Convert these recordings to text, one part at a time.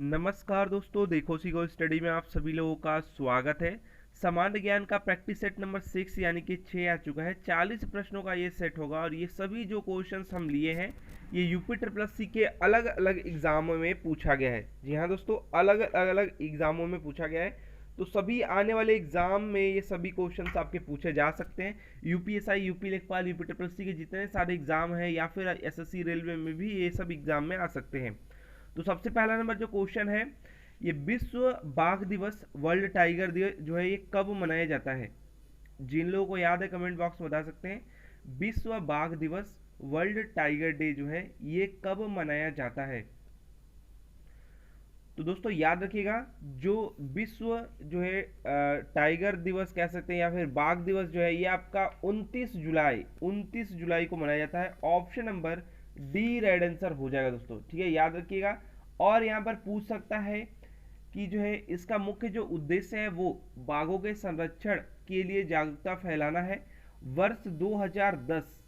नमस्कार दोस्तों, देखो सीखो स्टडी में आप सभी लोगों का स्वागत है। सामान्य ज्ञान का प्रैक्टिस सेट नंबर 6 यानी कि 6 आ चुका है। 40 प्रश्नों का ये सेट होगा और ये सभी जो क्वेश्चंस हम लिए हैं ये यूपी ट्रिपल सी के अलग अलग एग्जामों में पूछा गया है। जी हाँ दोस्तों, अलग अलग एग्जामों में पूछा गया है। तो सभी आने वाले एग्जाम में ये सभी क्वेश्चंस आपके पूछे जा सकते हैं। यूपीएसआई, यूपी लेखपाल, यूपी ट्रिपल सी के जितने सारे एग्जाम हैं या फिर एसएससी रेलवे में भी ये सब एग्जाम में आ सकते हैं। तो सबसे पहला नंबर जो क्वेश्चन है, ये विश्व बाघ दिवस, वर्ल्ड टाइगर दिवस जो है ये कब मनाया जाता है? जिन लोगों को याद है कमेंट बॉक्स में बता सकते हैं। विश्व बाघ दिवस, वर्ल्ड टाइगर डे जो है ये कब मनाया जाता है? तो दोस्तों याद रखिएगा, जो विश्व जो है टाइगर दिवस कह सकते हैं या फिर बाघ दिवस जो है ये आपका 29 जुलाई को मनाया जाता है। Option number D red answer हो जाएगा दोस्तों, ठीक है, याद रखिएगा। और यहाँ पर पूछ सकता है कि जो है इसका मुख्य जो उद्देश्य है वो बाघों के संरक्षण के लिए जागरूकता फैलाना है। वर्ष 2010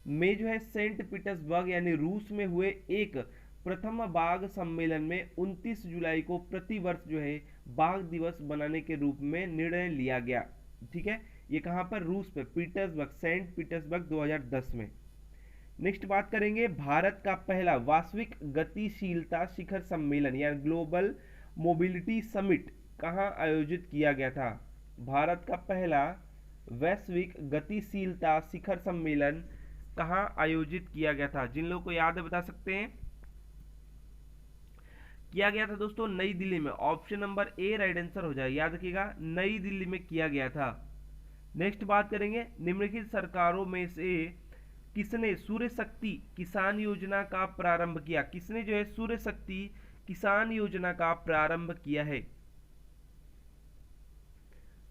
में जो है सेंट पीटर्सबर्ग यानी रूस में हुए एक प्रथम बाघ सम्मेलन में 29 जुलाई को प्रतिवर्ष जो है बाघ दिवस बनाने के रूप में निर्णय लिया गया। ठीक है, ये कहां पर? रूस पे, पीटर्सबर्ग, सेंट पीटर्सबर्ग 2010 में। नेक्स्ट बात करेंगे, भारत का पहला वैश्विक गतिशीलता शिखर सम्मेलन या ग्लोबल मोबिलिटी समिट कहां आयोजित किया गया था? भारत का पहला वैश्विक गतिशीलता शिखर सम्मेलन कहां आयोजित किया गया था? जिन लोगों को याद है बता सकते हैं। किया गया था दोस्तों नई दिल्ली में। Option number A right answer हो जाएगा, याद रखिएगा, नई दिल्ली में किया गया था। नेक्स्ट बात करेंगे, निम्नलिखित सरकारों में से किसने सूर्य शक्ति किसान योजना का प्रारंभ किया? किसने जो है सूर्य शक्ति किसान योजना का प्रारंभ किया है?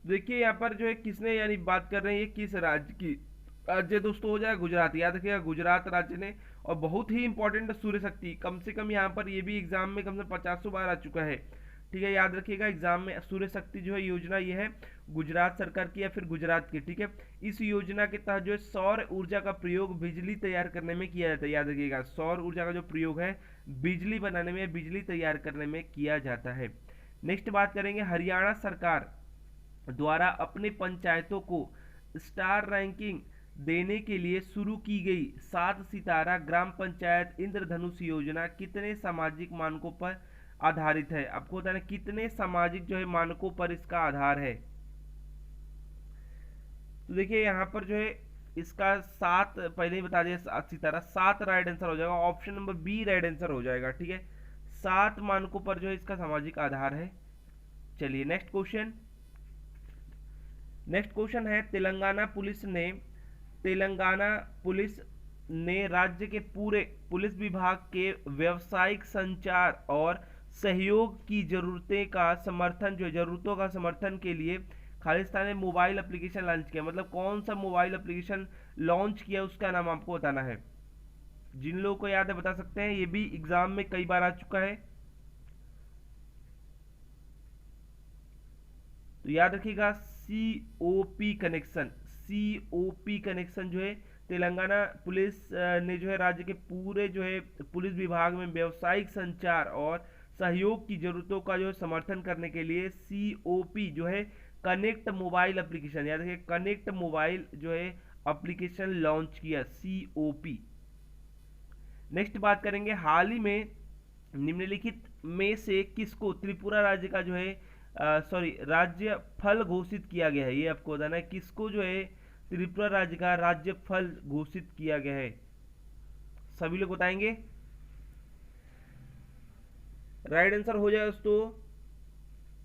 देखिए यहाँ पर जो है किसने यानी बात कर रहे हैं, ये किस राज्य की? राज्य दोस्तों हो जाएगा गुजरात, याद रखिएगा, गुजरात राज्य ने। और बहुत ही इंपॉर्टेंट सूर्य शक्ति, कम से कम यहाँ पर ये भी एग्जाम में कम से 50 बार आ चुका है। ठीक है, याद रखिएगा, एग्जाम में सूर्य शक्ति जो है योजना ये है गुजरात सरकार की या फिर गुजरात की। ठीक है, इस योजना के तहत जो है सौर ऊर्जा का प्रयोग बिजली तैयार करने में किया जाता है। याद रखिएगा, सौर ऊर्जा का जो प्रयोग है बिजली बनाने में, बिजली तैयार करने में किया जाता है। नेक्स्ट बात करेंगे, हरियाणा सरकार द्वारा अपने पंचायतों को स्टार रैंकिंग देने के लिए शुरू की गई 7 सितारा ग्राम पंचायत इंद्रधनुष योजना कितने सामाजिक मानकों पर आधारित है? आपको बताना कितने सामाजिक जो है मानकों पर इसका आधार है। तो देखिए यहाँ पर जो है इसका 7 पहले ही बता दिया, 7 सितारा, 7 राइट आंसर हो जाएगा। Option number B right answer हो जाएगा। ठीक है, 7 मानकों पर जो है इसका सामाजिक आधार है। चलिए नेक्स्ट क्वेश्चन। नेक्स्ट क्वेश्चन है, तेलंगाना पुलिस ने राज्य के पूरे पुलिस विभाग के व्यावसायिक संचार और सहयोग की जरूरतों का समर्थन के लिए खालिस्तान ने मोबाइल एप्लीकेशन लॉन्च किया। मतलब कौन सा मोबाइल एप्लीकेशन लॉन्च किया उसका नाम आपको बताना है। जिन लोगों को याद है बता सकते हैं, ये भी एग्जाम में कई बार आ चुका है। तो याद रखिएगा, COP कनेक्शन, COP कनेक्शन जो है तेलंगाना पुलिस ने जो है राज्य के पूरे जो है पुलिस विभाग में व्यावसायिक संचार और सहयोग की जरूरतों का जो है समर्थन करने के लिए COP जो है कनेक्ट मोबाइल एप्लीकेशन, याद रखिए, कनेक्ट मोबाइल जो है एप्लीकेशन लॉन्च किया, COP। नेक्स्ट बात करेंगे, हाल ही में निम्नलिखित में से किसको त्रिपुरा राज्य का जो है राज्य फल घोषित किया गया है? ये आपको बताना है, किसको जो है त्रिपुरा राज्य का राज्य फल घोषित किया गया है? सभी लोग बताएंगे। राइट आंसर हो जाएगा दोस्तों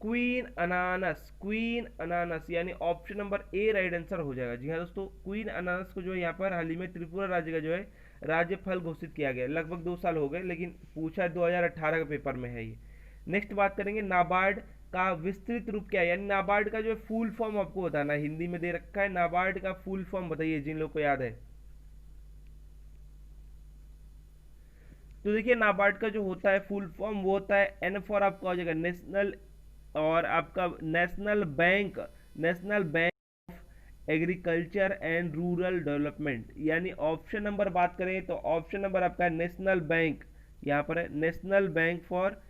क्वीन अनानस, क्वीन अनानस, यानी option number A right answer हो जाएगा। जी हाँ दोस्तों, क्वीन अनानस को जो है यहाँ पर हाल ही में त्रिपुरा राज्य का जो है राज्य फल घोषित किया गया। लगभग 2 साल हो गए, लेकिन पूछा 2018 के पेपर में है ये। नेक्स्ट बात करेंगे, नाबार्ड का विस्तृत रूप क्या है? यानी नाबार्ड का जो है फुल फॉर्म आपको बताना है, हिंदी में दे रखा है, नाबार्ड का फुल फॉर्म बताइए जिन लोग को याद है। तो देखिए नाबार्ड का जो होता है फुल फॉर्म वो होता है N फॉर आपका हो जाएगा नेशनल, और आपका national bank of agriculture and Rural development. यानी ऑप्शन नंबर बात करें तो ऑप्शन नंबर आपका नेशनल बैंक, यहाँ पर है नेशनल बैंक फॉर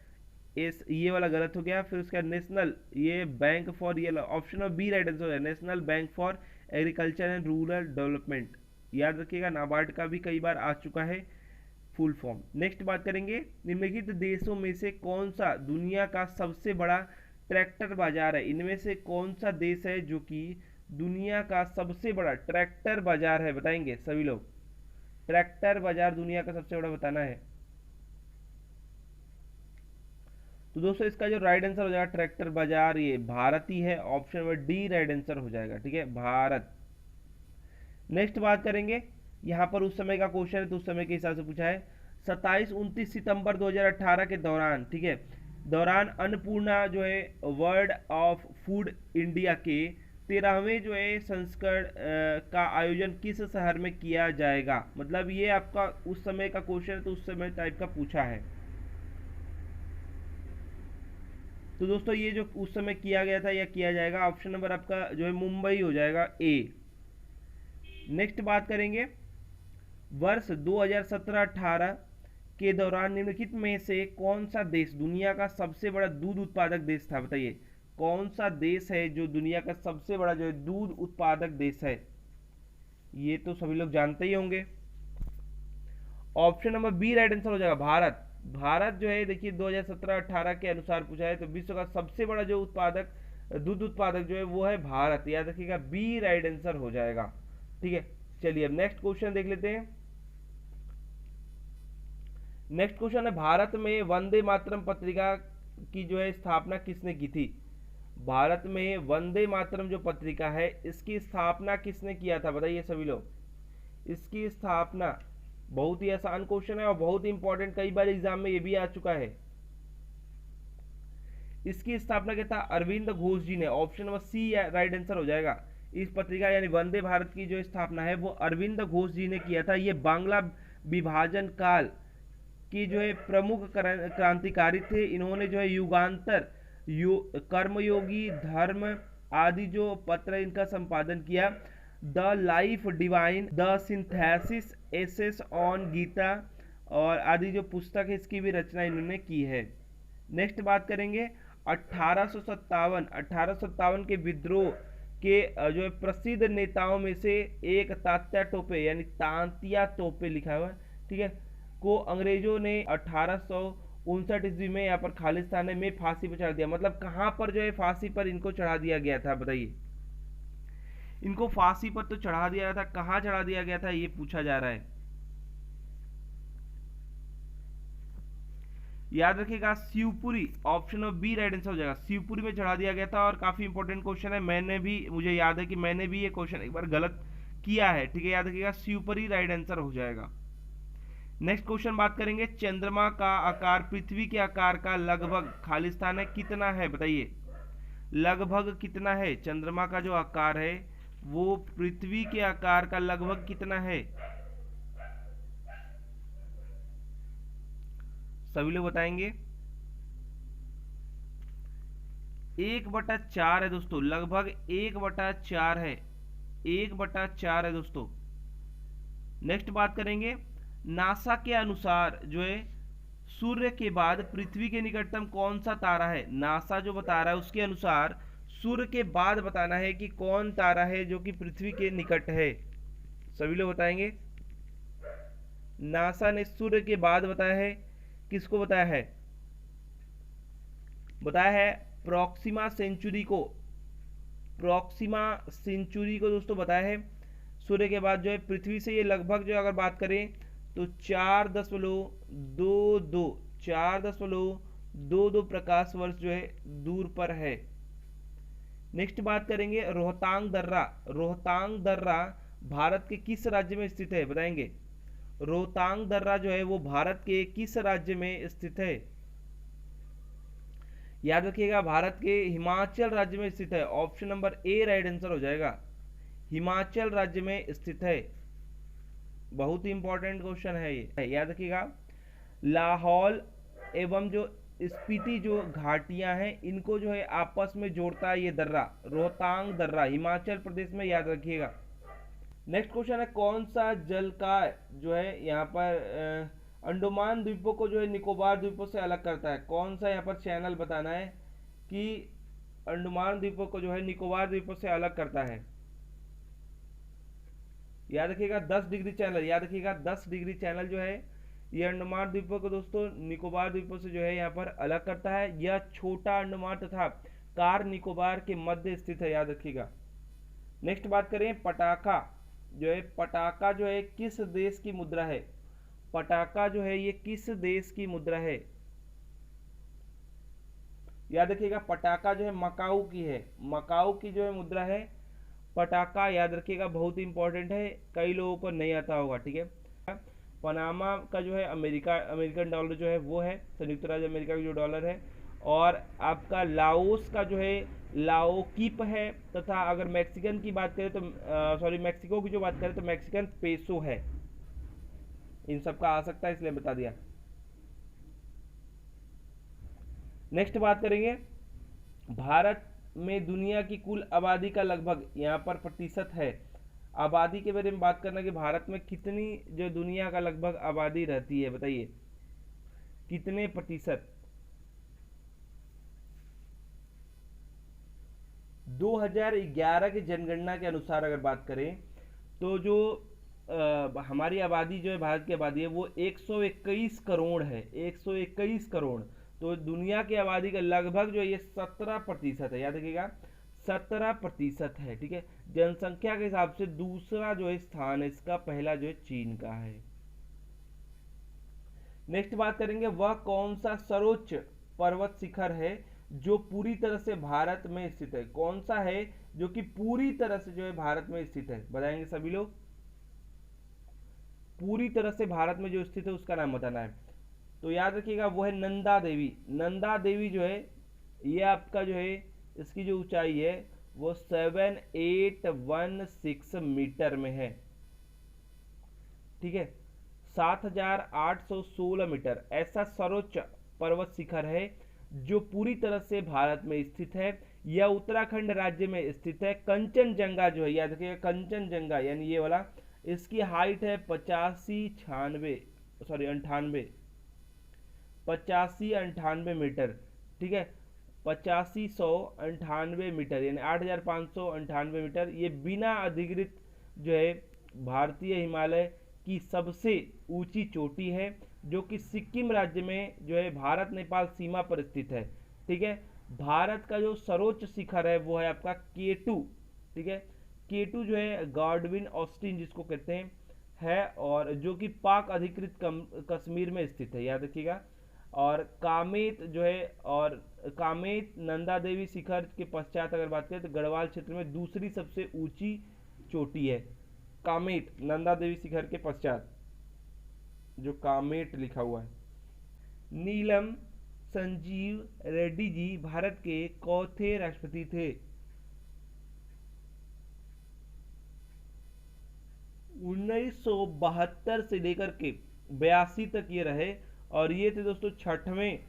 ये वाला गलत हो गया। फिर उसका नेशनल, ये बैंक फॉर, ये option of B right answer हो गया, National Bank for Agriculture and Rural Development. याद रखिएगा, नाबार्ड का भी कई बार आ चुका है फुल फॉर्म। नेक्स्ट बात करेंगे, निम्नलिखित देशों में से कौन सा दुनिया का सबसे बड़ा ट्रैक्टर बाजार है। इनमें से कौन सा देश है जो कि दुनिया का सबसे बड़ा ट्रैक्टर बाजार है, बताएंगे सभी लोग। ट्रैक्टर बाजार दुनिया का सबसे बड़ा बताना है। तो दोस्तों इसका जो राइट आंसर हो जाएगा ट्रैक्टर बाजार, ये भारत ही है, option number D right answer हो जाएगा, ठीक है, भारत। नेक्स्ट बात करेंगे, यहाँ पर उस समय का क्वेश्चन है तो उस समय के हिसाब से पूछा है। 27-29 सितंबर 2018 के दौरान, ठीक है, दौरान अन्नपूर्णा जो है वर्ल्ड ऑफ फूड इंडिया के 13वें जो है संस्करण का आयोजन किस शहर में किया जाएगा। मतलब ये आपका उस समय का क्वेश्चन है तो उस समय टाइप का पूछा है। तो दोस्तों ये जो उस समय किया गया था या किया जाएगा, ऑप्शन नंबर आपका जो है मुंबई हो जाएगा, ए। नेक्स्ट बात करेंगे, वर्ष 2017-18 के दौरान निम्नलिखित में से कौन सा देश दुनिया का सबसे बड़ा दूध उत्पादक देश था, बताइए कौन सा देश है जो दुनिया का सबसे बड़ा जो है दूध उत्पादक देश है। ये तो सभी लोग जानते ही होंगे, option number B right answer हो जाएगा, भारत। भारत जो है देखिए 2017-18 के अनुसार पूछा है, तो विश्व का सबसे बड़ा जो उत्पादक दूध उत्पादक जो है वो है भारत, याद रखिएगा बी राइट आंसर हो जाएगा, ठीक है। चलिए अब नेक्स्ट क्वेश्चन देख लेते हैं। नेक्स्ट क्वेश्चन है, भारत में वंदे मातरम पत्रिका की जो है स्थापना किसने की थी। भारत में वंदे मातरम जो पत्रिका है इसकी स्थापना किसने किया था, बताइए सभी लोग। इसकी स्थापना, बहुत ही आसान क्वेश्चन है और बहुत ही इंपॉर्टेंट, कई बार एग्जाम में ये भी आ चुका है। इसकी स्थापना किया था अरविंद घोष जी ने, option number C right answer हो जाएगा। इस पत्रिका यानी वंदे भारत की जो स्थापना है वो अरविंद घोष जी ने किया था। ये बांग्ला विभाजन काल की जो है प्रमुख क्रांतिकारी थे। इन्होंने जो है युगांतर, कर्मयोगी, धर्म आदि जो पत्र इनका संपादन किया। The Life Divine, The Synthesis Essays on Gita और आदि जो पुस्तक है इसकी भी रचना इन्होंने की है। नेक्स्ट बात करेंगे, 1857 के विद्रोह के जो है प्रसिद्ध नेताओं में से एक तात्या टोपे, यानी तांतिया टोपे लिखा हुआ है, ठीक है, को अंग्रेजों ने 1859 ईस्वी में यहाँ पर खालिस्तान में फांसी पर चढ़ा दिया। मतलब कहाँ पर जो है फांसी पर इनको चढ़ा दिया गया था, बताइए। इनको फांसी पर तो चढ़ा दिया था, कहाँ चढ़ा दिया गया था ये पूछा जा रहा है। याद रखिएगा Shivpuri, option of B right answer हो जाएगा, शिवपुरी में चढ़ा दिया गया था। और काफी इंपॉर्टेंट क्वेश्चन है, मुझे याद है कि मैंने भी ये क्वेश्चन एक बार गलत किया है, ठीक है, याद रखिएगा शिवपुरी राइट आंसर हो जाएगा। नेक्स्ट क्वेश्चन बात करेंगे, चंद्रमा का आकार पृथ्वी के आकार का लगभग खालिस्तान है कितना है, बताइए लगभग कितना है। चंद्रमा का जो आकार है वो पृथ्वी के आकार का लगभग कितना है, सभी लोग बताएंगे। 1/4 है दोस्तों, लगभग 1/4 है, 1/4 है दोस्तों। नेक्स्ट बात करेंगे, नासा के अनुसार जो है सूर्य के बाद पृथ्वी के निकटतम कौन सा तारा है। नासा जो बता रहा है उसके अनुसार सूर्य के बाद बताना है कि कौन तारा है जो कि पृथ्वी के निकट है, सभी लोग बताएंगे। नासा ने सूर्य के बाद बताया है, किसको बताया है, बताया है प्रोक्सिमा सेंचुरी को, प्रोक्सिमा सेंचुरी को दोस्तों बताया है। सूर्य के बाद जो है पृथ्वी से ये लगभग जो अगर बात करें तो 4.22 प्रकाश वर्ष जो है दूर पर है। नेक्स्ट बात करेंगे, रोहतांग दर्रा, रोहतांग दर्रा भारत के किस राज्य में स्थित है, बताएंगे। रोहतांग दर्रा जो है वो भारत के किस राज्य में स्थित है, याद रखिएगा भारत के हिमाचल राज्य में स्थित है, option number A right answer हो जाएगा, हिमाचल राज्य में स्थित है। बहुत ही इंपॉर्टेंट क्वेश्चन है ये, याद रखिएगा। लाहौल एवं जो स्पीति जो घाटियां हैं इनको जो है आपस में जोड़ता है ये दर्रा, रोहतांग दर्रा हिमाचल प्रदेश में, याद रखिएगा। नेक्स्ट क्वेश्चन है, कौन सा जल का जो है यहाँ पर अंडमान द्वीपों को जो है निकोबार द्वीपों से अलग करता है? कौन सा यहाँ पर चैनल बताना है कि अंडमान द्वीपों को जो है निकोबार द्वीपों से अलग करता है? याद रखिएगा 10 डिग्री चैनल, याद रखिएगा 10 डिग्री चैनल जो है ये अंडमान द्वीपों को दोस्तों निकोबार द्वीपों से जो है यहाँ पर अलग करता है। यह छोटा अंडमान तथा कार निकोबार के मध्य स्थित है, याद रखिएगा। नेक्स्ट बात करें पटाखा, जो है पटाखा जो है किस देश की मुद्रा है? पटाखा जो है ये किस देश की मुद्रा है? याद रखिएगा पटाखा जो है मकाऊ की है, मकाऊ की जो है मुद्रा है पटाखा, याद रखिएगा बहुत ही इंपॉर्टेंट है, कई लोगों को नहीं आता होगा, ठीक है। पनामा का जो है अमेरिकन डॉलर जो है वो है, संयुक्त राज्य अमेरिका का जो डॉलर है। और आपका लाओस का जो है लाओकीप है, तथा अगर मैक्सिकन की बात करें तो सॉरी मैक्सिको की जो बात करें तो मैक्सिकन पेसो है। इन सब का आ सकता है इसलिए बता दिया। नेक्स्ट बात करेंगे भारत में दुनिया की कुल आबादी का लगभग यहाँ पर प्रतिशत है। आबादी के बारे में बात करना कि भारत में कितनी जो दुनिया का लगभग आबादी रहती है, बताइए कितने प्रतिशत? 2011 की जनगणना के अनुसार अगर बात करें तो जो हमारी आबादी जो है भारत की आबादी है वो 121 करोड़ है, 121 करोड़। तो दुनिया की आबादी का लगभग जो ये 17% है, याद रखिएगा 17% है, ठीक है। जनसंख्या के हिसाब से दूसरा जो है स्थान है इसका, पहला जो है चीन का है। नेक्स्ट बात करेंगे वह कौन सा सर्वोच्च पर्वत शिखर है जो पूरी तरह से भारत में स्थित है? कौन सा है जो कि पूरी तरह से जो है भारत में स्थित है? बताएंगे सभी लोग। पूरी तरह से भारत में जो स्थित है उसका नाम बताना है। तो याद रखिएगा वो है नंदा देवी। नंदा देवी जो है ये आपका जो है इसकी जो ऊंचाई है वो 7816 मीटर में है, ठीक है। 7816 मीटर ऐसा सर्वोच्च पर्वत शिखर है जो पूरी तरह से भारत में स्थित है। यह उत्तराखंड राज्य में स्थित है। कंचनजंगा जो है, याद रखिएगा कंचनजंगा यानी ये वाला, इसकी हाइट है 8598 मीटर, ठीक है। 8598 मीटर यानी 8598 मीटर। ये बिना अधिकृत जो है भारतीय हिमालय की सबसे ऊंची चोटी है जो कि सिक्किम राज्य में जो है भारत नेपाल सीमा पर स्थित है, ठीक है। भारत का जो सर्वोच्च शिखर है वो है आपका K2, ठीक है। K2 जो है गॉडविन ऑस्टिन जिसको कहते हैं है, और जो कि पाक अधिकृत कश्मीर में स्थित है, याद रखिएगा। और कामेत जो है, और कामेत नंदा देवी शिखर के पश्चात अगर बात करें तो गढ़वाल क्षेत्र में दूसरी सबसे ऊंची चोटी है, कामेट नंदा देवी शिखर के पश्चात जो कामेट लिखा हुआ है। नीलम संजीव रेड्डी जी भारत के चौथे राष्ट्रपति थे? 1972 से लेकर के 82 तक ये रहे, और ये थे दोस्तों छठवें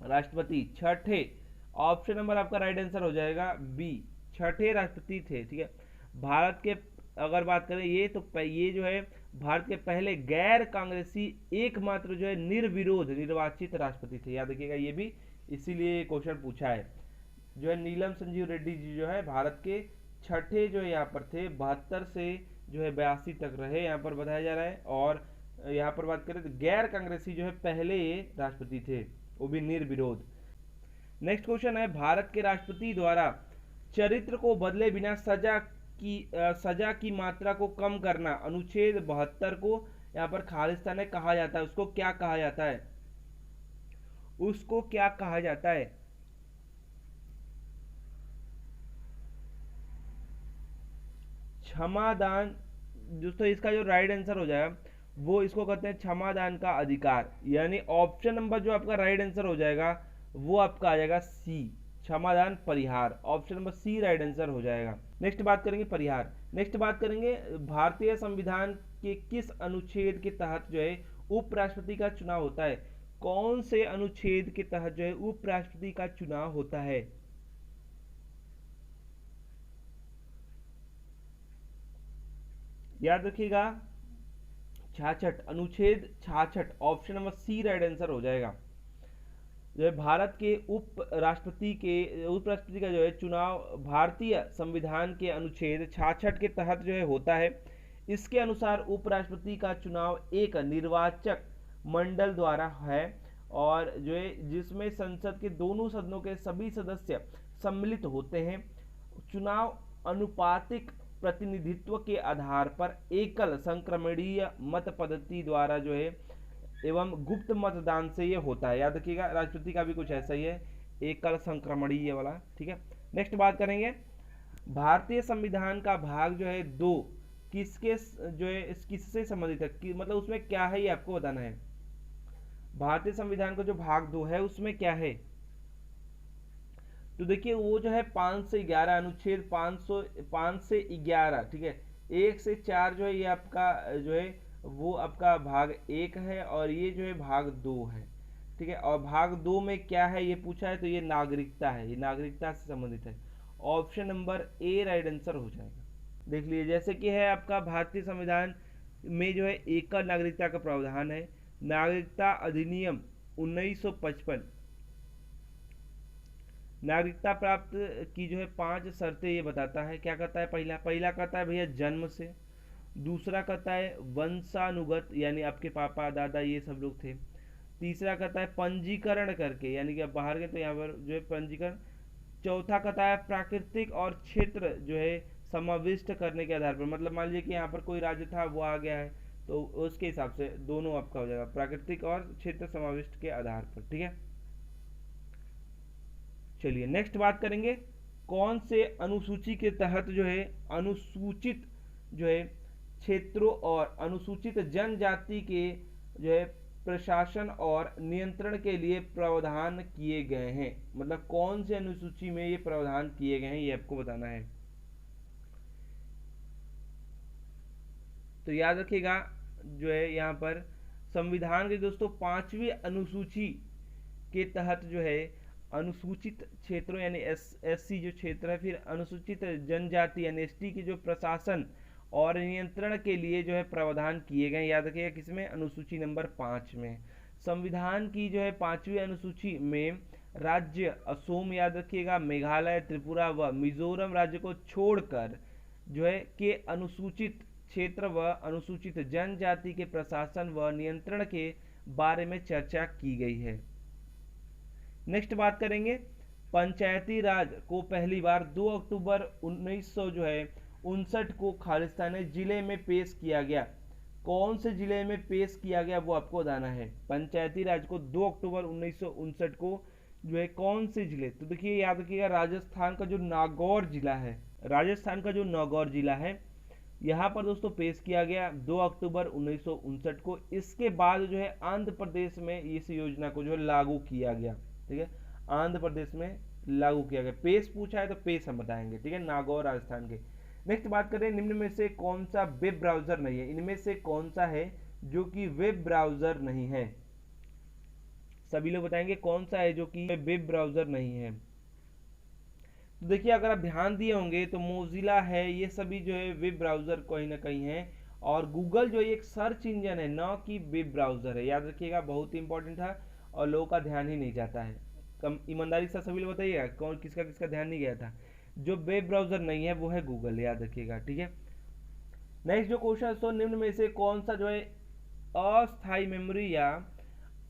राष्ट्रपति, छठे। ऑप्शन नंबर आपका राइट आंसर हो जाएगा बी, छठे राष्ट्रपति थे, ठीक है। भारत के अगर बात करें ये तो ये जो है भारत के पहले गैर कांग्रेसी एकमात्र जो है निर्विरोध निर्वाचित राष्ट्रपति थे, याद रखिएगा ये भी, इसीलिए क्वेश्चन पूछा है। जो है नीलम संजीव रेड्डी जी जो है भारत के छठे जो है यहाँ पर थे, 72 से जो है 82 तक रहे, यहाँ पर बताया जा रहा है। और यहाँ पर बात करें तो गैर कांग्रेसी जो है पहले ये राष्ट्रपति थे, वो भी निर्विरोध। नेक्स्ट क्वेश्चन है भारत के राष्ट्रपति द्वारा चरित्र को बदले बिना सजा की मात्रा को कम करना, अनुच्छेद 72 को यहाँ पर खालिस्तान कहा जाता है, उसको क्या कहा जाता है? उसको क्या कहा जाता है? क्षमादान। दोस्तों इसका जो राइट आंसर हो जाएगा वो इसको कहते हैं क्षमादान का अधिकार, यानी ऑप्शन नंबर जो आपका राइट आंसर हो जाएगा वो आपका आ जाएगा सी, क्षमादान परिहार। Option number C right answer हो जाएगा। नेक्स्ट बात करेंगे परिहार। नेक्स्ट बात करेंगे भारतीय संविधान के किस अनुच्छेद के तहत जो है उपराष्ट्रपति का चुनाव होता है? कौन से अनुच्छेद के तहत जो है उपराष्ट्रपति का चुनाव होता है? याद रखिएगा 66 अनुच्छेद 66 option number C right answer हो जाएगा। जो है भारत के उपराष्ट्रपति का जो है चुनाव भारतीय संविधान के अनुच्छेद 66 के तहत जो है होता है। इसके अनुसार उपराष्ट्रपति का चुनाव एक निर्वाचक मंडल द्वारा है और जो है जिसमें संसद के दोनों सदनों के सभी सदस्य सम्मिलित होते हैं। चुनाव अनुपातिक प्रतिनिधित्व के आधार पर एकल संक्रमणीय मत पद्धति द्वारा जो है एवं गुप्त मतदान से ये होता है। याद रखिएगा राष्ट्रपति का भी कुछ ऐसा ही है, एकल संक्रमणीय वाला। ठीक है, नेक्स्ट बात करेंगे भारतीय संविधान का भाग जो है 2 किसके जो है किससे संबंधित है कि मतलब उसमें क्या है ये आपको बताना है। भारतीय संविधान का जो भाग 2 है उसमें क्या है, तो देखिए वो जो है 5 से 11 अनुच्छेद 5 से 11। ठीक है, 1 से 4 जो है ये आपका जो है वो आपका भाग 1 है और ये जो है भाग 2 है। ठीक है, और भाग 2 में क्या है ये पूछा है, तो ये नागरिकता है, ये नागरिकता से संबंधित है। Option number A right answer हो जाएगा। देख लीजिए जैसे कि है आपका भारतीय संविधान में जो है एकल नागरिकता का प्रावधान है। नागरिकता अधिनियम 1955 नागरिकता प्राप्त की जो है 5 शर्तें ये बताता है। क्या कहता है, पहला कहता है भैया जन्म से, दूसरा कहता है वंशानुगत यानी आपके पापा दादा ये सब लोग थे, तीसरा कहता है पंजीकरण करके यानी कि आप बाहर गए तो यहाँ पर जो है पंजीकरण, चौथा कहता है प्राकृतिक और क्षेत्र जो है समाविष्ट करने के आधार पर, मतलब मान लीजिए कि यहाँ पर कोई राज्य था वो आ गया है तो उसके हिसाब से दोनों आपका हो जाएगा, प्राकृतिक और क्षेत्र समाविष्ट के आधार पर। ठीक है, चलिए नेक्स्ट बात करेंगे कौन से अनुसूची के तहत जो है अनुसूचित जो है क्षेत्रों और अनुसूचित जनजाति के जो है प्रशासन और नियंत्रण के लिए प्रावधान किए गए हैं। मतलब कौन से अनुसूची में ये प्रावधान किए गए हैं ये आपको बताना है। तो याद रखिएगा जो है यहाँ पर संविधान के दोस्तों 5वीं अनुसूची के तहत जो है अनुसूचित क्षेत्रों यानी एससी जो क्षेत्र है, फिर अनुसूचित जनजाति यानी एसटी की जो प्रशासन और नियंत्रण के लिए जो है प्रावधान किए गए। याद रखिएगा किसमें, अनुसूची नंबर 5 में। संविधान की जो है 5वीं अनुसूची में राज्य असोम, याद रखिएगा मेघालय, त्रिपुरा व मिजोरम राज्य को छोड़कर जो है के अनुसूचित क्षेत्र व अनुसूचित जनजाति के प्रशासन व नियंत्रण के बारे में चर्चा की गई है। नेक्स्ट बात करेंगे पंचायती राज को पहली बार 2 अक्टूबर 1959 को खालिस्तानी जिले में पेश किया गया। कौन से जिले में पेश किया गया वो आपको बताना है। पंचायती राज को 2 अक्टूबर 1959 को जो है कौन से जिले, तो देखिए याद रखिएगा राजस्थान का जो नागौर जिला है, राजस्थान का जो नागौर जिला है यहाँ पर दोस्तों पेश किया गया 2 अक्टूबर 1959 को। इसके बाद जो है आंध्र प्रदेश में इस योजना को जो है लागू किया गया। ठीक है, आंध्र प्रदेश में लागू किया गया। पेश पूछा है तो पेश हम बताएंगे। ठीक है, नागौर राजस्थान के। नेक्स्ट बात करें निम्न में से कौन सा वेब ब्राउजर नहीं है, इनमें से कौन सा है जो कि वेब ब्राउजर नहीं है, सभी लोग बताएंगे कौन सा है जो कि वेब ब्राउजर नहीं है। तो देखिए अगर आप ध्यान दिए होंगे तो मोजिला है, ये सभी जो है वेब ब्राउजर कहीं ना कहीं है, और गूगल जो एक सर्च इंजन है ना कि वेब ब्राउजर है। याद रखिएगा बहुत इंपॉर्टेंट था और लोगों का ध्यान ही नहीं जाता है। कम ईमानदारी से सभी लोग बताइएगा कौन किसका किसका ध्यान नहीं गया था। जो वेब ब्राउजर नहीं है वो है गूगल, याद रखिएगा। ठीक है, नेक्स्ट जो क्वेश्चन तो निम्न में से कौन सा जो है अस्थायी मेमोरी या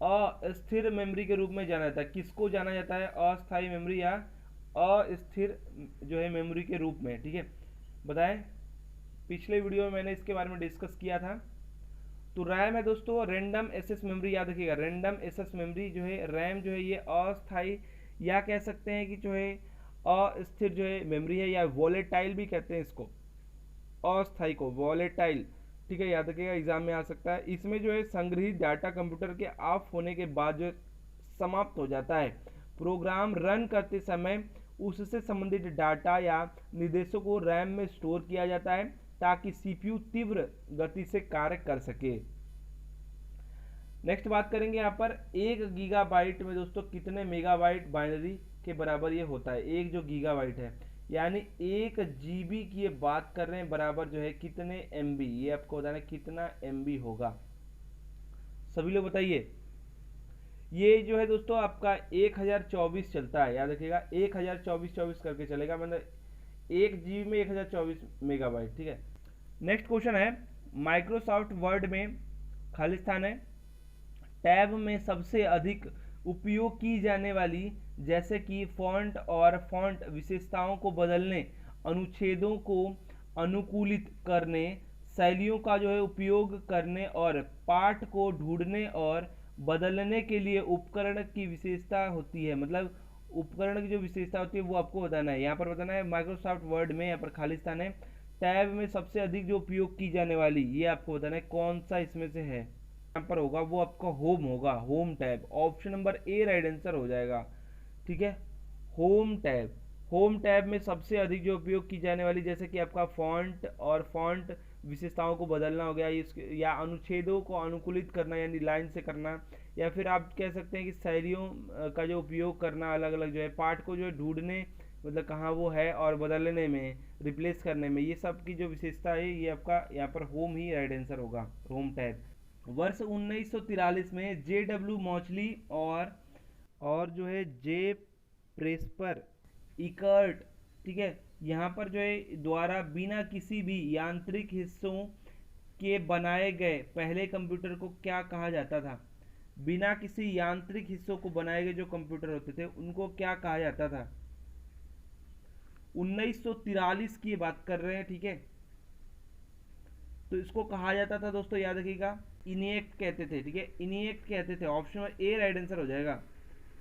अस्थिर मेमोरी के रूप में जाना जाता है, किसको जाना जाता है अस्थायी मेमोरी या अस्थिर जो है मेमोरी के रूप में। ठीक है, बताएं, पिछले वीडियो में मैंने इसके बारे में डिस्कस किया था। तो रैम है दोस्तों रैंडम एक्सेस मेमोरी, याद रखिएगा रैंडम एक्सेस मेमोरी जो है रैम जो है ये अस्थायी या कह सकते हैं कि जो है अस्थिर जो है मेमोरी है, या वॉलेटाइल भी कहते हैं इसको, अस्थायी को वॉलेटाइल। ठीक है, याद रखिएगा एग्जाम में आ सकता है। इसमें जो है संग्रहित डाटा कंप्यूटर के ऑफ होने के बाद जो समाप्त हो जाता है। प्रोग्राम रन करते समय उससे संबंधित डाटा या निर्देशों को रैम में स्टोर किया जाता है ताकि सीपीयू तीव्र गति से कार्य कर सके। नेक्स्ट बात करेंगे यहाँ पर 1 गीगाबाइट में दोस्तों कितने मेगाबाइट बाइनरी के बराबर ये होता है। एक जो गीगाबाइट है यानी 1 GB की ये बात कर रहे हैं बराबर जो है कितने MB, ये आपको बताना है कितना MB होगा। सभी लोग बताइए। ये जो है दोस्तों आपका 1024 चलता है, याद रखिएगा 1024 करके चलेगा, मतलब 1 GB में 1024 MB, ठीक है। नेक्स्ट क्वेश्चन है, माइक्रोसॉफ्ट वर्ड में खाली स्थान है, टैब में सबसे अधिक उपयोग की जाने वाली जैसे कि फॉन्ट और फॉन्ट विशेषताओं को बदलने, अनुच्छेदों को अनुकूलित करने, शैलियों का जो है उपयोग करने और पाठ को ढूंढने और बदलने के लिए उपकरण की विशेषता होती है। मतलब उपकरण की जो विशेषता होती है वो आपको बताना है। यहाँ पर बताना है माइक्रोसॉफ्ट वर्ड में, यहाँ पर खाली स्थान है, टैब में सबसे अधिक जो उपयोग की जाने वाली, ये आपको बताना है कौन सा इसमें से है। यहाँ पर होगा वो आपका होम होगा, home tab. Option number A right answer हो जाएगा, ठीक है। होम टैब, होम टैब में सबसे अधिक जो उपयोग की जाने वाली जैसे कि आपका फॉन्ट और फॉन्ट विशेषताओं को बदलना हो गया, या अनुच्छेदों को अनुकूलित करना यानी लाइन से करना, या फिर आप कह सकते हैं कि शैलियों का जो उपयोग करना अलग अलग जो है, पाठ को जो है ढूंढने मतलब कहाँ वो है और बदलने में, रिप्लेस करने में, ये सब की जो विशेषता है ये आपका यहाँ पर होम ही राइट आंसर होगा, होम टैब। वर्ष 1943 में JW मॉचली और जो है जे प्रेस्पर इकर्ट, ठीक है, यहाँ पर जो है द्वारा बिना किसी भी यांत्रिक हिस्सों के बनाए गए पहले कंप्यूटर को क्या कहा जाता था? बिना किसी यांत्रिक हिस्सों को बनाए गए जो कंप्यूटर होते थे उनको क्या कहा जाता था? 1943 की बात कर रहे हैं, ठीक है। तो इसको कहा जाता था दोस्तों, याद रखिएगा, इनिएक्ट कहते थे, ठीक है, इनिएक्ट कहते थे। Option number A right answer हो जाएगा।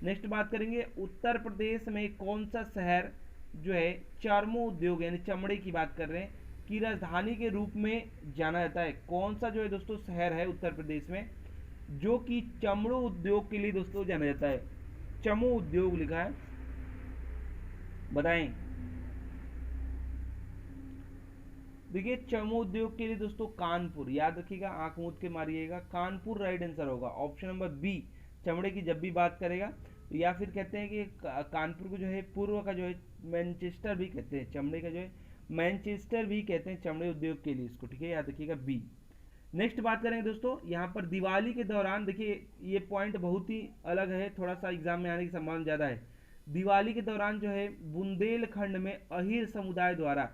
नेक्स्ट बात करेंगे, उत्तर प्रदेश में कौन सा शहर जो है चर्मो उद्योग यानी चमड़े की बात कर रहे हैं की राजधानी के रूप में जाना जाता है? कौन सा जो है दोस्तों शहर है उत्तर प्रदेश में जो कि चमड़ो उद्योग के लिए दोस्तों जाना जाता है? चमो उद्योग लिखा है, बताएं। देखिए चमो उद्योग के लिए दोस्तों कानपुर, याद रखिएगा, आंख मूंद के मारिएगा, कानपुर राइट आंसर होगा। ऑप्शन नंबर बी, चमड़े की जब भी बात करेगा तो, या फिर कहते हैं कि कानपुर को जो है पूर्व का जो है मैनचेस्टर भी कहते हैं, चमड़े का जो है मैनचेस्टर भी कहते हैं चमड़े उद्योग के लिए इसको, ठीक है, याद रखिएगा बी। नेक्स्ट बात करेंगे दोस्तों, यहाँ पर दिवाली के दौरान, देखिए ये पॉइंट बहुत ही अलग है, थोड़ा सा एग्जाम में आने की संभावना ज़्यादा है। दिवाली के दौरान जो है बुंदेलखंड में अहीर समुदाय द्वारा,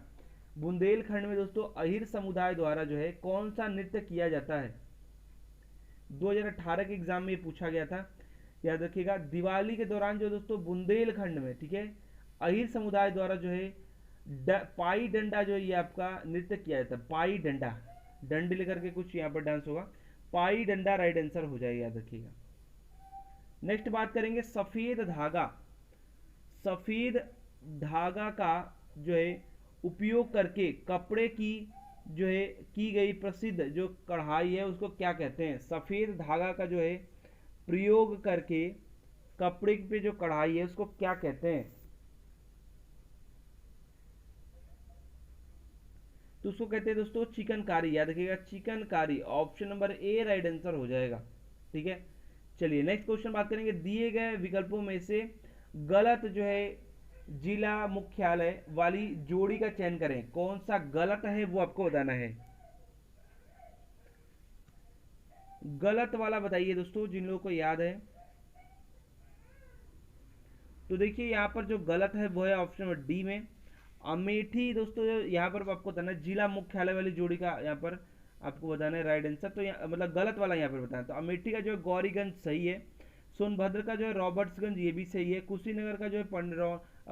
बुंदेलखंड में दोस्तों अहीर समुदाय द्वारा जो है कौन सा नृत्य किया जाता है? 2018 के एग्जाम में ये पूछा गया था, याद रखिएगा। दिवाली के दौरान जो दोस्तों बुंदेलखंड में, ठीक है, अहीर समुदाय द्वारा जो है पाई डंडा जो है ये आपका नृत्य किया जाता है। पाई डंडा, डंडे लेकर के कुछ यहाँ पर डांस होगा, पाई डंडा राइट आंसर हो जाएगा, याद रखिएगा। नेक्स्ट बात करेंगे सफेद धागा, सफेद धागा का जो है उपयोग करके कपड़े की जो है की गई प्रसिद्ध जो कढ़ाई है उसको क्या कहते हैं? सफेद धागा का जो है प्रयोग करके कपड़े पे जो कढ़ाई है उसको क्या कहते हैं? तो उसको कहते हैं दोस्तों चिकनकारी, याद रखिएगा chikankari. Option number A right answer हो जाएगा, ठीक है। चलिए नेक्स्ट क्वेश्चन बात करेंगे, दिए गए विकल्पों में से गलत जो है जिला मुख्यालय वाली जोड़ी का चयन करें। कौन सा गलत है वो आपको बताना है, गलत वाला बताइए दोस्तों जिन लोगों को याद है। तो देखिए यहाँ पर जो गलत है वो है ऑप्शन नंबर डी में अमेठी दोस्तों, यहाँ पर आपको बताना है जिला मुख्यालय वाली जोड़ी का यहाँ पर आपको बताना है राइट आंसर। तो मतलब गलत वाला यहाँ पर बताना, तो अमेठी का जो है गौरीगंज सही है, सोनभद्र का जो है रॉबर्ट्सगंज ये भी सही है, कुशीनगर का जो है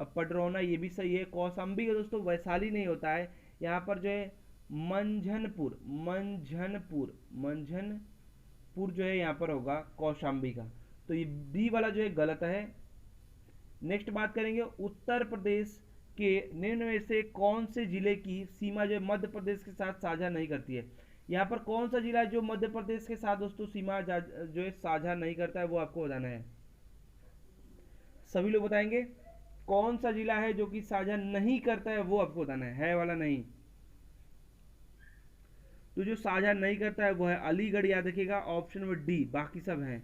पडरौना ये भी सही है, कौशाम्बी का दोस्तों वैशाली नहीं होता है, यहाँ पर जो है मंझनपुर मंझनपुर जो है यहाँ पर होगा कौशाम्बी का, तो ये डी वाला जो है गलत है। नेक्स्ट बात करेंगे, उत्तर प्रदेश के निम्न में से कौन से जिले की सीमा जो मध्य प्रदेश के साथ साझा नहीं करती है? यहाँ पर कौन सा जिला है जो मध्य प्रदेश के साथ दोस्तों सीमा जो है साझा नहीं करता है वो आपको बताना है। सभी लोग बताएंगे कौन सा जिला है जो कि साझा नहीं करता है वो आपको बताना है वाला नहीं। तो जो साझा नहीं करता है वो है अलीगढ़, याद रखिएगा ऑप्शन नंबर डी, बाकी सब हैं।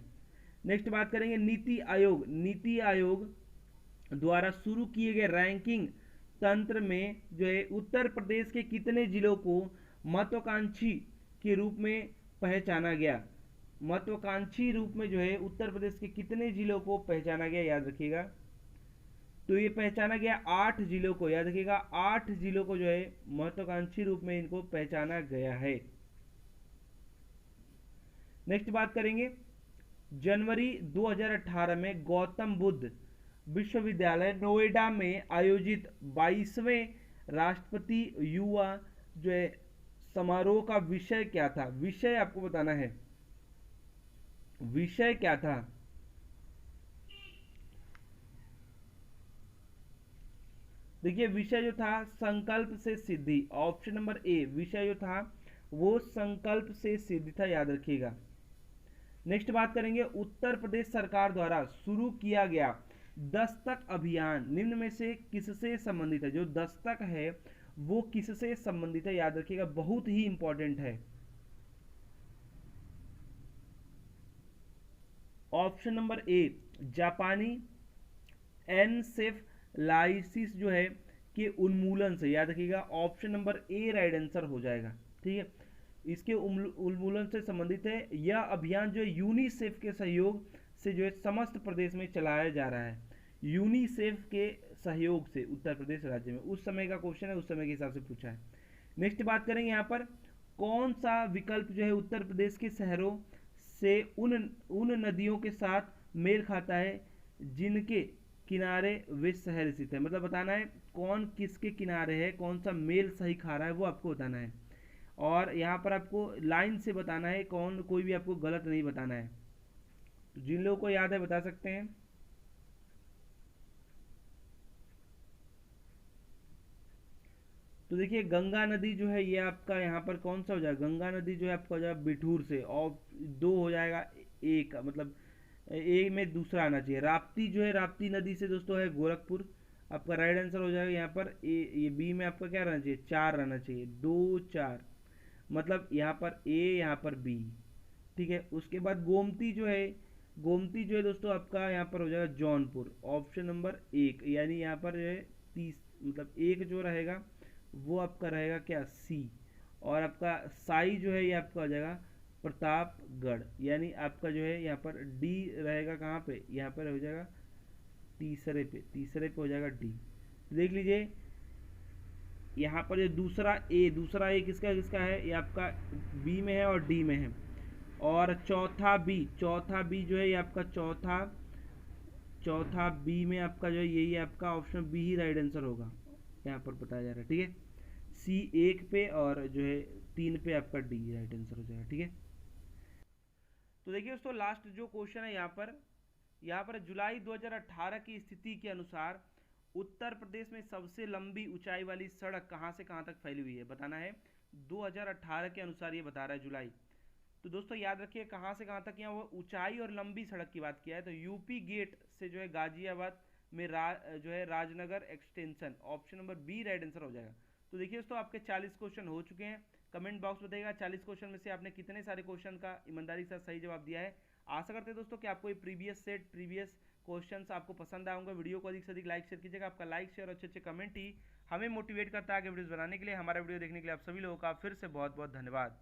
नेक्स्ट बात करेंगे नीति आयोग, नीति आयोग द्वारा शुरू किए गए रैंकिंग तंत्र में जो है उत्तर प्रदेश के कितने जिलों को महत्वाकांक्षी के रूप में पहचाना गया? महत्वाकांक्षी रूप में जो है उत्तर प्रदेश के कितने जिलों को पहचाना गया, याद रखिएगा। तो ये पहचाना गया 8 जिलों को, याद रखिएगा 8 जिलों को जो है महत्वाकांक्षी रूप में इनको पहचाना गया है। नेक्स्ट बात करेंगे, जनवरी 2018 में गौतम बुद्ध विश्वविद्यालय नोएडा में आयोजित 22वें राष्ट्रपति युवा जो है समारोह का विषय क्या था? विषय आपको बताना है, विषय क्या था? देखिए विषय जो था संकल्प से सिद्धि, ऑप्शन नंबर ए विषय जो था वो संकल्प से सिद्धि था, याद रखिएगा। नेक्स्ट बात करेंगे, उत्तर प्रदेश सरकार द्वारा शुरू किया गया दस्तक अभियान निम्न में से किससे संबंधित है? जो दस्तक है वो किससे संबंधित है, याद रखिएगा, बहुत ही इंपॉर्टेंट है। ऑप्शन नंबर ए जापानी एनसेफलाइसिस जो है के उन्मूलन से, याद रखिएगा option number A right answer हो जाएगा, ठीक है। इसके उन्मूलन से संबंधित है। यह अभियान जो है यूनिसेफ के सहयोग से जो है समस्त प्रदेश में चलाया जा रहा है, यूनिसेफ के सहयोग से उत्तर प्रदेश राज्य में। उस समय का क्वेश्चन है, उस समय के हिसाब से पूछा है। नेक्स्ट बात करेंगे यहाँ पर, कौन सा विकल्प जो है उत्तर प्रदेश के शहरों से उन नदियों के साथ मेल खाता है जिनके किनारे वे शहर स्थित है? मतलब बताना है कौन किसके किनारे है, कौन सा मेल सही खा रहा है वो आपको बताना है। और यहाँ पर आपको लाइन से बताना है, कौन कोई भी आपको गलत नहीं बताना है। तो जिन लोगों को याद है बता सकते हैं। तो देखिए गंगा नदी जो है ये आपका यहाँ पर कौन सा हो जाएगा? गंगा नदी जो है आपका हो जाएगा बिठूर से, और 2 हो जाएगा, एक मतलब ए में दूसरा आना चाहिए। राप्ती जो है राप्ती नदी से दोस्तों है गोरखपुर, आपका राइट आंसर हो जाएगा यहाँ पर ए। ये बी में आपका क्या रहना चाहिए? 4 रहना चाहिए, 2 4, मतलब यहाँ पर ए यहाँ पर बी, ठीक है। उसके बाद गोमती जो है, गोमती जो है दोस्तों आपका यहाँ पर हो जाएगा जौनपुर, ऑप्शन नंबर 1, यानी यहाँ पर जो है 30 मतलब 1 जो रहेगा वो आपका रहेगा क्या? सी। और आपका साई जो है ये आपका हो जाएगा प्रतापगढ़, यानी आपका जो है यहाँ पर डी रहेगा कहाँ पे? यहाँ पर हो जाएगा तीसरे पे, तीसरे पे हो जाएगा डी। देख लीजिए यहाँ पर जो दूसरा ए किसका किसका है? ये आपका बी में है और डी में है। और चौथा बी जो है ये आपका चौथा बी में आपका जो है यही आपका ऑप्शन बी ही राइट आंसर होगा, यहाँ पर बताया जा रहा है, ठीक है। सी 1 पे और जो है 3 पे आपका डी राइट आंसर हो जाएगा, ठीक है। तो देखिए दोस्तों लास्ट जो क्वेश्चन है यहाँ पर जुलाई 2018 की स्थिति के अनुसार उत्तर प्रदेश में सबसे लंबी ऊंचाई वाली सड़क कहाँ से कहाँ तक फैली हुई है? बताना है। 2018 के अनुसार ये बता रहा है जुलाई। तो दोस्तों याद रखिए कहाँ से कहाँ तक, यहाँ वो ऊंचाई और लंबी सड़क की बात किया है। तो यूपी गेट से जो है गाजियाबाद में जो है Rajnagar extension, option number B right answer हो जाएगा। तो देखिए दोस्तों आपके 40 क्वेश्चन हो चुके हैं। कमेंट बॉक्स बताइएगा 40 क्वेश्चन में से आपने कितने सारे क्वेश्चन का ईमानदारी के साथ सही जवाब दिया है। आशा करते हैं दोस्तों कि आपको ये प्रीवियस क्वेश्चंस आपको पसंद आएंगे। वीडियो को अधिक से अधिक लाइक शेयर कीजिएगा। आपका लाइक शेयर और अच्छे कमेंट ही हमें मोटिवेट करता है आगे वीडियोस बनाने के लिए। हमारा वीडियो देखने के लिए आप सभी लोगों का फिर से बहुत बहुत धन्यवाद।